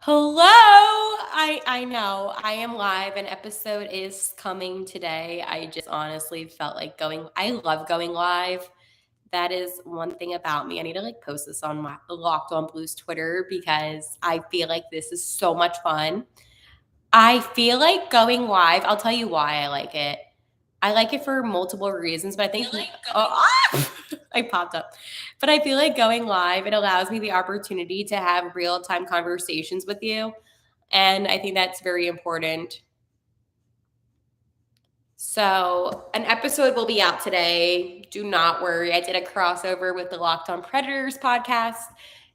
Hello. I know I am live. An episode is coming today. I just honestly felt like going. I love going live. That is one thing about me. I need to post this on my Locked On Blues Twitter because I feel like this is so much fun. I feel like going live. I'll tell you why I like it. I like it for multiple reasons, but I think I popped up. But I feel like going live, it allows me the opportunity to have real time conversations with you. And I think that's very important. So, an episode will be out today. Do not worry. I did a crossover with the Locked On Predators podcast,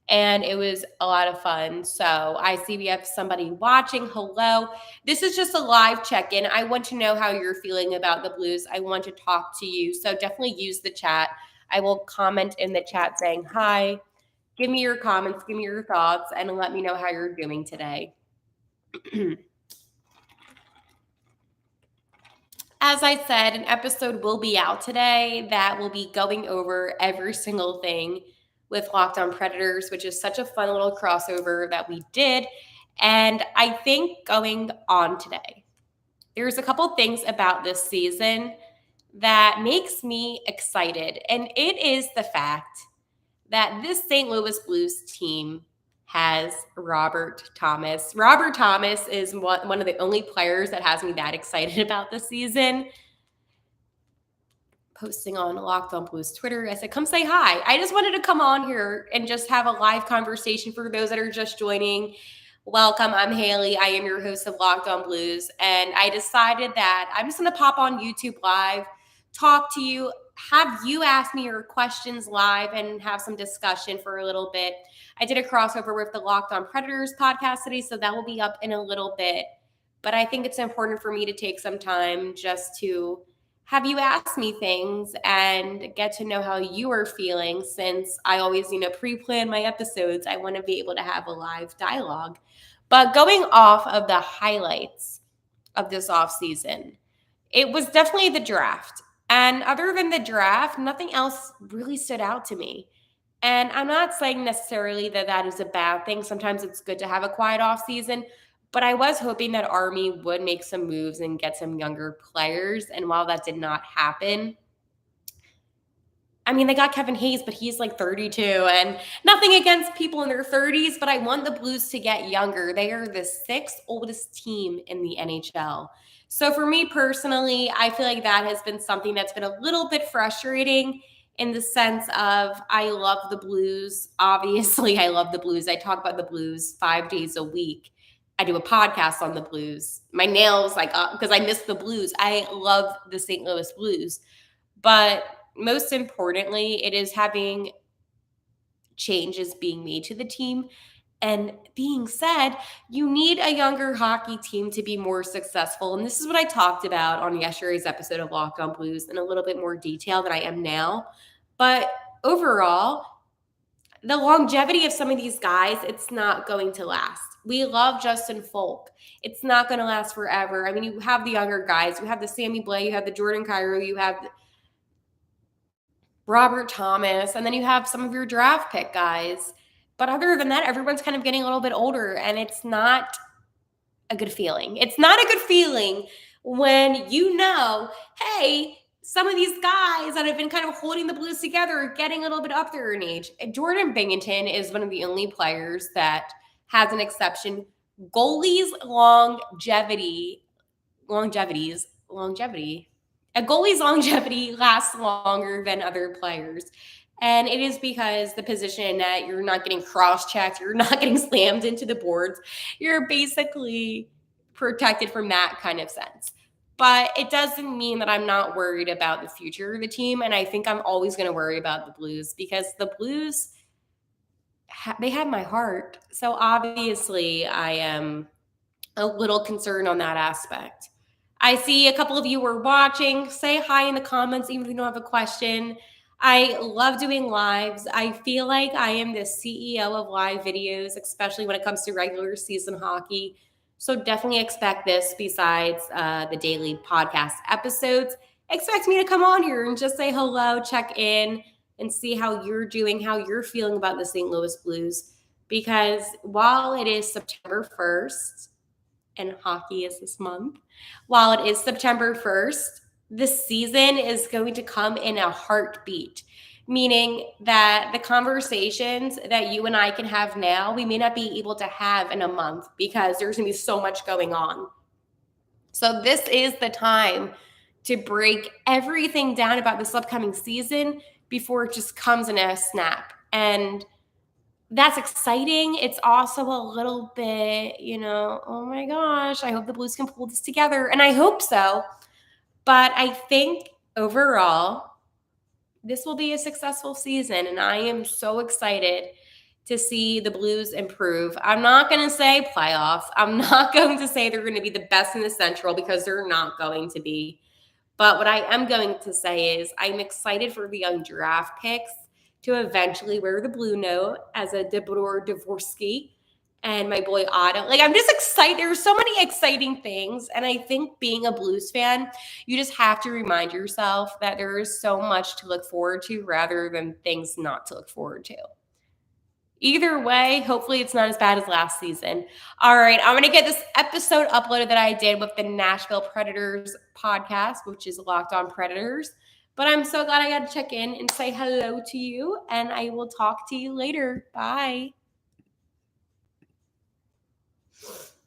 and it was a lot of fun. So, I see we have somebody watching. Hello. This is just a live check in. I want to know how you're feeling about the Blues. I want to talk to you. So, definitely use the chat. I will comment in the chat saying hi. Give me your comments, give me your thoughts, and let me know how you're doing today. As I said, an episode will be out today that will be going over every single thing with Locked On Predators, which is such a fun little crossover that we did. And I think going on today, there's a couple things about this season that makes me excited. And it is the fact that this St. Louis Blues team has Robert Thomas. Robert Thomas is one of the only players that has me that excited about this season. Posting on Locked On Blues Twitter. I said, come say hi. I just wanted to come on here and just have a live conversation for those that are just joining. Welcome. I'm Haley. I am your host of Locked On Blues. And I decided that I'm just going to pop on YouTube Live, talk to you, have you ask me your questions live, and have some discussion for a little bit. I did a crossover with the Locked On Predators podcast today, so that will be up in a little bit. But I think it's important for me to take some time just to have you ask me things and get to know how you are feeling, since I always, pre-plan my episodes. I want to be able to have a live dialogue. But going off of the highlights of this off season, it was definitely the draft. And other than the draft, nothing else really stood out to me. And I'm not saying necessarily that that is a bad thing. Sometimes it's good to have a quiet off season, but I was hoping that Army would make some moves and get some younger players. And while that did not happen, I mean, they got Kevin Hayes, but he's like 32, and nothing against people in their 30s, but I want the Blues to get younger. They are the sixth oldest team in the NHL. So for me personally, I feel like that has been something that's been a little bit frustrating, in the sense of I love the Blues. Obviously, I love the Blues. I talk about the Blues 5 days a week. I do a podcast on the Blues. My nails, like, because I miss the Blues. I love the St. Louis Blues. But most importantly, it is having changes being made to the team. And being said, you need a younger hockey team to be more successful. And this is what I talked about on yesterday's episode of Locked On Blues in a little bit more detail than I am now. But overall, the longevity of some of these guys, it's not going to last. We love Justin Folk. It's not going to last forever. I mean, you have the younger guys. You have the Sammy Blais. You have the Jordan Cairo. You have Robert Thomas, and then you have some of your draft pick guys. But other than that, everyone's kind of getting a little bit older, and it's not a good feeling. It's not a good feeling when hey, some of these guys that have been kind of holding the Blues together are getting a little bit up there in age. Jordan Binghamton is one of the only players that has an exception. Goalies' longevity. A goalie's longevity lasts longer than other players. And it is because the position that you're not getting cross-checked, you're not getting slammed into the boards. You're basically protected from that kind of sense. But it doesn't mean that I'm not worried about the future of the team. And I think I'm always going to worry about the Blues, because the Blues, they have my heart. So obviously I am a little concerned on that aspect. I see a couple of you were watching. Say hi in the comments, even if you don't have a question. I love doing lives. I feel like I am the CEO of live videos, especially when it comes to regular season hockey. So definitely expect this besides the daily podcast episodes. Expect me to come on here and just say hello, check in, and see how you're doing, how you're feeling about the St. Louis Blues. because while it is September 1st, and hockey is this month, while it is September 1st, the season is going to come in a heartbeat, meaning that the conversations that you and I can have now, we may not be able to have in a month because there's going to be so much going on. So, this is the time to break everything down about this upcoming season before it just comes in a snap. And that's exciting. It's also a little bit, oh my gosh, I hope the Blues can pull this together. And I hope so. But I think overall, this will be a successful season. And I am so excited to see the Blues improve. I'm not going to say playoffs. I'm not going to say they're going to be the best in the Central because they're not going to be. But what I am going to say is I'm excited for the young draft picks to eventually wear the blue note as a Debor Dvorsky and my boy Otto. Like, I'm just excited. There's so many exciting things. And I think being a Blues fan, you just have to remind yourself that there is so much to look forward to rather than things not to look forward to. Either way, hopefully it's not as bad as last season. All right, I'm going to get this episode uploaded that I did with the Nashville Predators podcast, which is Locked On Predators. But I'm so glad I got to check in and say hello to you, and I will talk to you later. Bye.